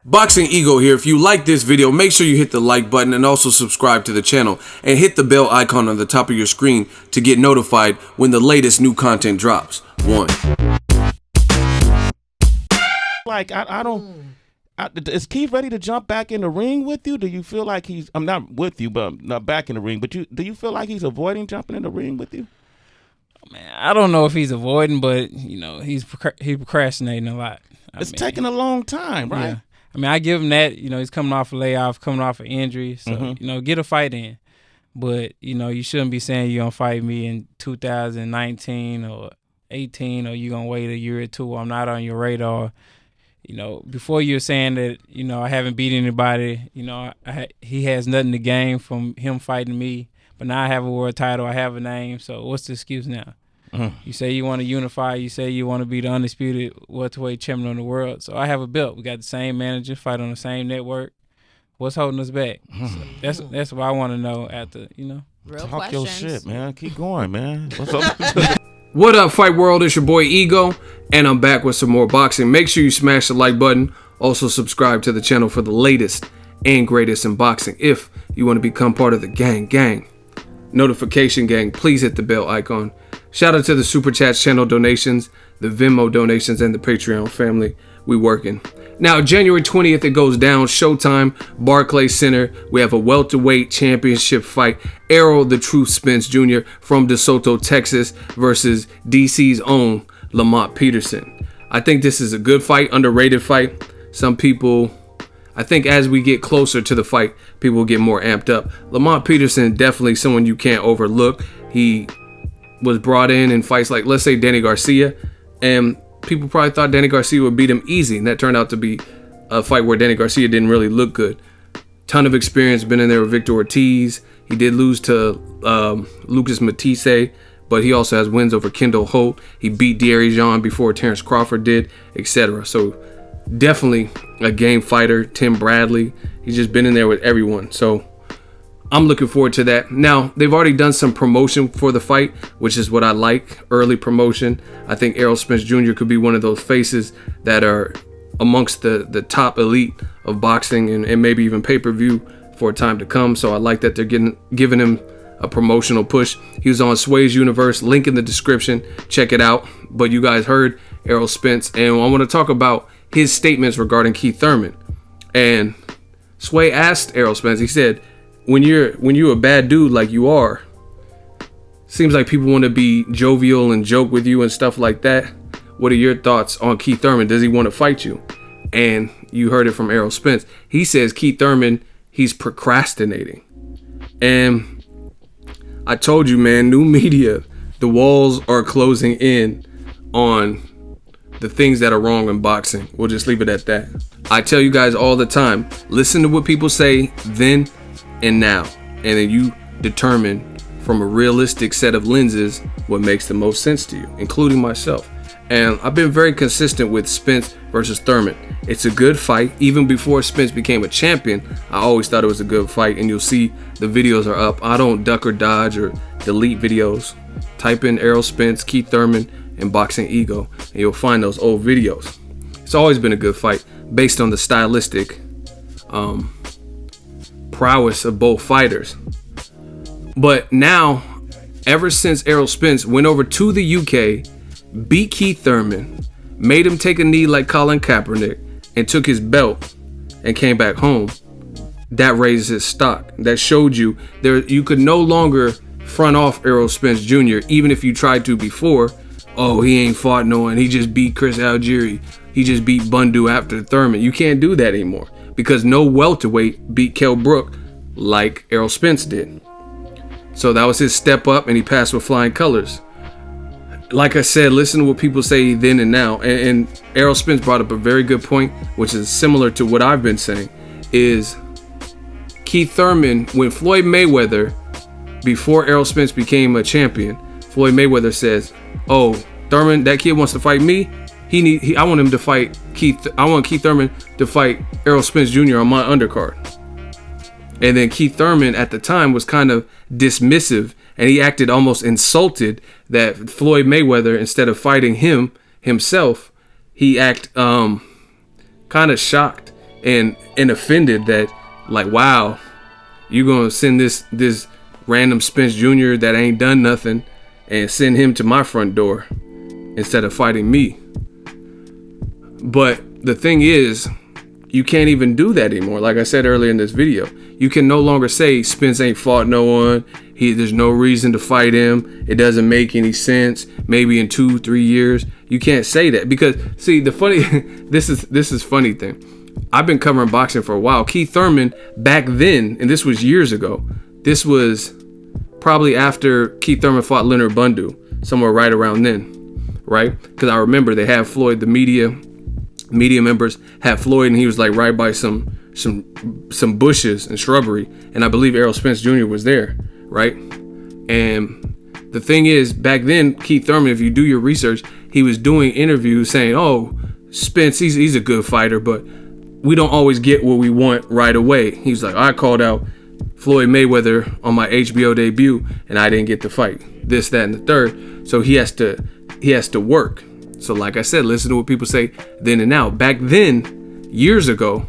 Boxingego here. If you like this video, make sure you hit the like button and also subscribe to the channel and hit the bell icon on the top of your screen to get notified when the latest new content drops. Like, I don't... is Keith ready to jump back in the ring with you? Do you feel like he's... I'm not with you, but not back in the ring. But do you feel like he's avoiding jumping in the ring with you? Man, I don't know if he's avoiding, but, you know, he's procrastinating a lot. It's taking a long time, right? Yeah. I mean, I give him that. You know, he's coming off a layoff, coming off an injury. So, you know, get a fight in. But, you know, you shouldn't be saying you're going to fight me in 2019 or 18 or you're going to wait a year or two. I'm not on your radar. You know, before you're saying that, you know, I haven't beat anybody, you know, he has nothing to gain from him fighting me. But now I have a world title. I have a name. So what's the excuse now? You say you want to unify. You say you want to be the undisputed welterweight champion of the world. So I have a belt. We got the same manager, fight on the same network. What's holding us back? So that's what I want to know after, you know. Real Talk questions. your shit, man. Keep going, man. What's up? What up, Fight World? It's your boy Ego, and I'm back with some more boxing. Make sure you smash the like button. Also subscribe to the channel for the latest and greatest in boxing. If you want to become part of the gang, notification gang, please hit the bell icon. Shout out to the Super Chats channel donations, the Venmo donations, and the Patreon family. We working. Now, January 20th, it goes down. Showtime, Barclays Center. We have a welterweight championship fight. Errol the Truth Spence Jr. from DeSoto, Texas versus DC's own Lamont Peterson. I think this is a good fight, underrated fight. Some people, I think as we get closer to the fight, people will get more amped up. Lamont Peterson, definitely someone you can't overlook. He was brought in fights like, let's say, Danny Garcia, and people probably thought Danny Garcia would beat him easy, and that turned out to be a fight where Danny Garcia didn't really look good. Ton of experience, been in there with Victor Ortiz. He did lose to Lucas Matisse, but he also has wins over Kendall Holt. He beat De'Aaron Jean before Terrence Crawford did, etc. So definitely a game fighter. Tim Bradley, he's just been in there with everyone. So I'm looking forward to that. Now, they've already done some promotion for the fight, which is what I like, early promotion. I think Errol Spence Jr. could be one of those faces that are amongst the top elite of boxing and maybe even pay-per-view for a time to come. So I like that they're giving him a promotional push. He was on Sway's Universe, link in the description. Check it out. But you guys heard Errol Spence, and I want to talk about his statements regarding Keith Thurman. And Sway asked Errol Spence, he said, when you're a bad dude like you are, seems like people want to be jovial and joke with you and stuff like that. What are your thoughts on Keith Thurman? Does he want to fight you? And you heard it from Errol Spence. He says Keith Thurman, he's procrastinating. And I told you, man, new media, the walls are closing in on the things that are wrong in boxing. We'll just leave it at that. I tell you guys all the time, listen to what people say then and now, and then you determine from a realistic set of lenses what makes the most sense to you, including myself. And I've been very consistent with Spence versus Thurman. It's a good fight. Even before Spence became a champion, I always thought it was a good fight, and you'll see the videos are up. I don't duck or dodge or delete videos. Type in Errol Spence, Keith Thurman, and Boxingego, and you'll find those old videos. It's always been a good fight based on the stylistic prowess of both fighters. But now, ever since Errol Spence went over to the UK, beat Keith Thurman, made him take a knee like Colin Kaepernick, and took his belt and came back home, that raised his stock. That showed you there you could no longer front off Errol Spence Jr. even if you tried to before. Oh, he ain't fought no one. He just beat Chris Algieri. He just beat Bundu after Thurman. You can't do that anymore because no welterweight beat Kell Brook like Errol Spence did. So that was his step up, and he passed with flying colors. Like I said, listen to what people say then and now. And Errol Spence brought up a very good point, which is similar to what I've been saying, is Keith Thurman, when Floyd Mayweather, before Errol Spence became a champion, Floyd Mayweather says, oh, Thurman, that kid wants to fight me. I want him to fight Keith. I want Keith Thurman to fight Errol Spence Jr. on my undercard. And then Keith Thurman at the time was kind of dismissive, and he acted almost insulted that Floyd Mayweather, instead of fighting himself, he acted kind of shocked. and offended that, like, wow, you gonna send this random Spence Jr. that ain't done nothing and send him to my front door instead of fighting me. But the thing is, you can't even do that anymore. Like I said earlier in this video, you can no longer say Spence ain't fought no one. There's no reason to fight him. It doesn't make any sense. Maybe in 2-3 years. You can't say that because, see, the funny, this is funny thing. I've been covering boxing for a while. Keith Thurman back then, and this was years ago. This was probably after Keith Thurman fought Leonard Bundu, somewhere right around then, right? Because I remember they had Floyd, the media members had Floyd, and he was like right by some bushes and shrubbery, and I believe Errol Spence Jr. was there, right? And the thing is, back then, Keith Thurman, if you do your research, he was doing interviews saying, "Oh, Spence, he's a good fighter, but we don't always get what we want right away." He's like, "I called out Floyd Mayweather on my HBO debut, and I didn't get the fight. This, that, and the third." So he has to work. So like I said, listen to what people say then and now. Back then, years ago,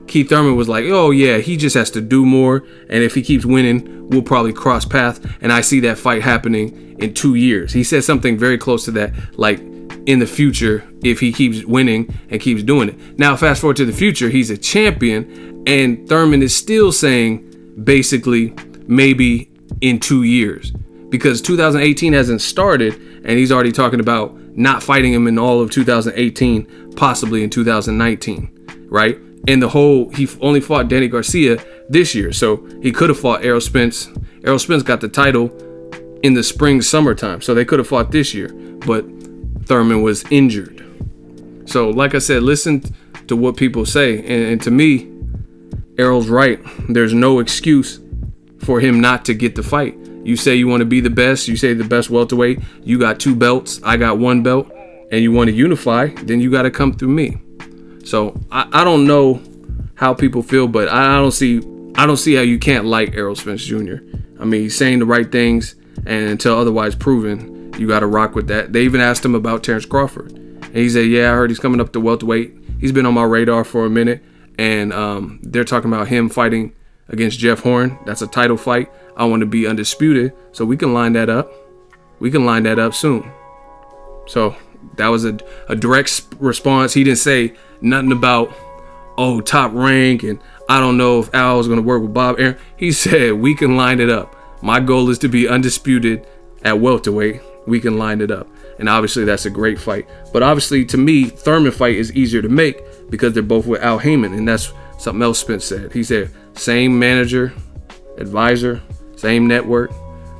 Keith Thurman was like, "Oh yeah, he just has to do more, and if he keeps winning, we'll probably cross paths." And I see that fight happening in 2 years. He said something very close to that, like in the future, if he keeps winning and keeps doing it. Now, fast forward to the future, he's a champion, and Thurman is still saying basically maybe in 2 years, because 2018 hasn't started, and he's already talking about not fighting him in all of 2018, possibly in 2019, right? And he only fought Danny Garcia this year, so he could have fought Errol Spence. Errol Spence got the title in the summertime, so they could have fought this year, but Thurman was injured. So like I said, listen to what people say, and to me, Errol's right. There's no excuse for him not to get the fight. You say you want to be the best, you say the best welterweight, you got 2 belts, I got 1 belt, and you want to unify, then you got to come through me. So I don't know how people feel, but I don't see how you can't like Errol Spence Jr. I mean, he's saying the right things, and until otherwise proven, you got to rock with that. They even asked him about Terrence Crawford, and he said, "Yeah, I heard he's coming up to welterweight. He's been on my radar for a minute." And they're talking about him fighting against Jeff Horn. That's a title fight. I want to be undisputed, so we can line that up. We can line that up soon. So that was a direct response. He didn't say nothing about, oh, Top Rank, and I don't know if Al was going to work with Bob Arum. He said, we can line it up. My goal is to be undisputed at welterweight. We can line it up. And obviously that's a great fight. But obviously, to me, Thurman fight is easier to make because they're both with Al Heyman. And that's something else Spence said. He said, same manager, advisor, same network.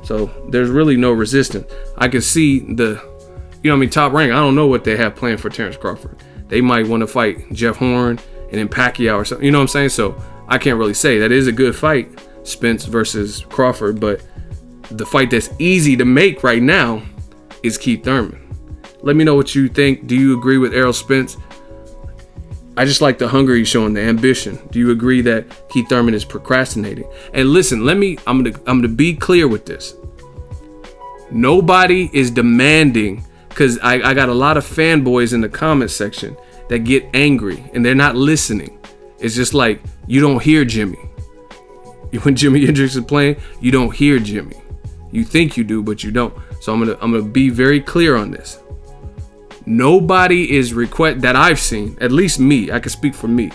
So there's really no resistance. I can see Top Rank. I don't know what they have planned for Terrence Crawford. They might want to fight Jeff Horn and then Pacquiao or something. You know what I'm saying? So I can't really say. That is a good fight, Spence versus Crawford. But the fight that's easy to make right now is Keith Thurman. Let me know what you think. Do you agree with Errol Spence? I just like the hunger he's showing, the ambition. Do you agree that Keith Thurman is procrastinating? And listen, I'm gonna be clear with this. Nobody is demanding, because I got a lot of fanboys in the comment section that get angry and they're not listening. It's just like, you don't hear Jimmy. When Jimi Hendrix is playing, you don't hear Jimmy. You think you do, but you don't. So I'm gonna be very clear on this. Nobody is that I've seen, at least me, I can speak for me.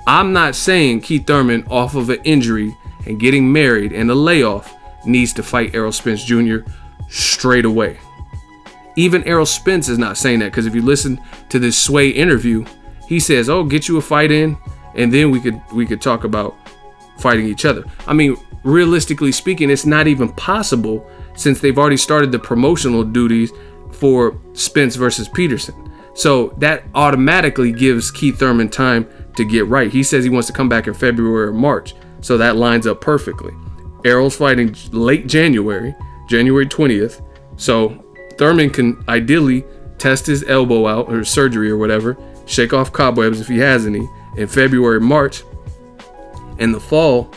I'm not saying Keith Thurman, off of an injury and getting married and a layoff, needs to fight Errol Spence Jr. straight away. Even Errol Spence is not saying that, because if you listen to this Sway interview, he says, "Oh, get you a fight in, and then we could talk about fighting each other." I mean, realistically speaking, it's not even possible, since they've already started the promotional duties for Spence versus Peterson. So that automatically gives Keith Thurman time to get right. He says he wants to come back in February or March. So that lines up perfectly. Errol's fighting late January 20th. So Thurman can ideally test his elbow out, or surgery or whatever, shake off cobwebs if he has any, in February, March. In the fall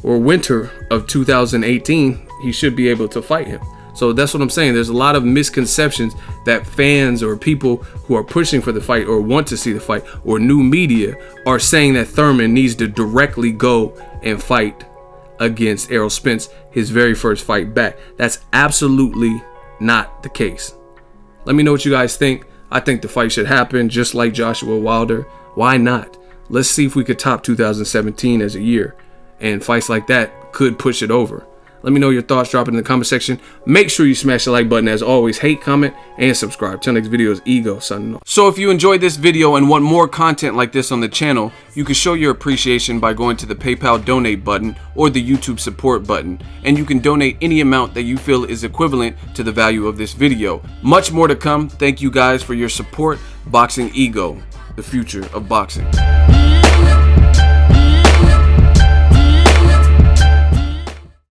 or winter of 2018, he should be able to fight him. So that's what I'm saying. There's a lot of misconceptions that fans or people who are pushing for the fight or want to see the fight or new media are saying that Thurman needs to directly go and fight against Errol Spence, his very first fight back. That's absolutely not the case. Let me know what you guys think. I think the fight should happen just like Joshua Wilder. Why not? Let's see if we could top 2017 as a year, and fights like that could push it over. Let me know your thoughts. Drop it in the comment section. Make sure you smash the like button. As always, hate, comment, and subscribe. Till next video is Ego signing off. So if you enjoyed this video and want more content like this on the channel, you can show your appreciation by going to the PayPal donate button or the YouTube support button. And you can donate any amount that you feel is equivalent to the value of this video. Much more to come. Thank you guys for your support. Boxingego, the future of boxing.